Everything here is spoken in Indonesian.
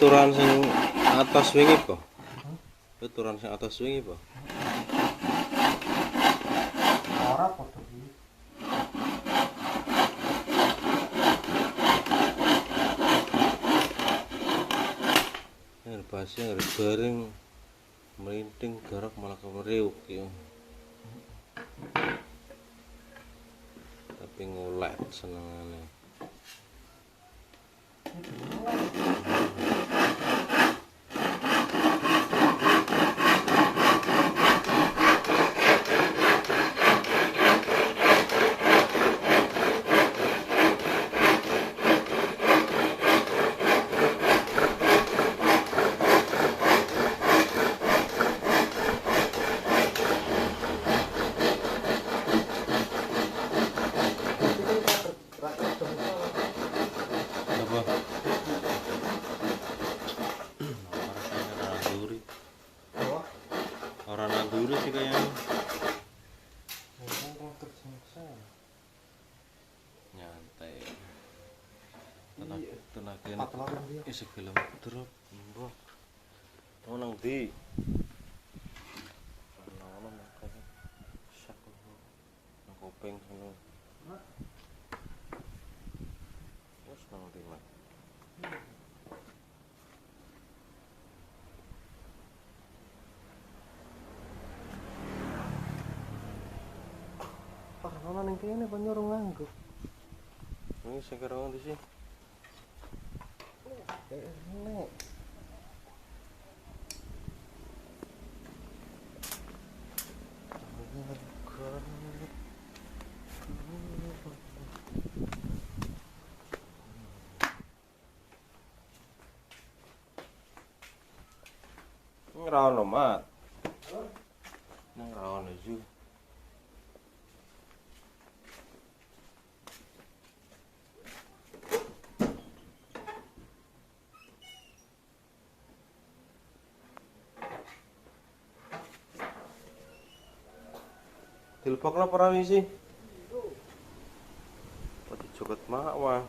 turan sing atas wingi po. Turan sing atas wingi po. Ora padha iki. Pasnya harus garing melinting garak malah kemeriuk ya. Tapi ngulek senengannya. Orang dulu sih kayaknya. Nyantai. Tenaga ini segala drop mbok. Oh nang ndi? Ana makane sak nang kuping ngono. Wes nang ndi, Mak? Ana ning kene kok nyuruh nganggo. Ini sing karo ndi sih? Nek. Ngerawon Mat. Nang rawon aja. Tilpok lah para misi. Pati joget mak wah.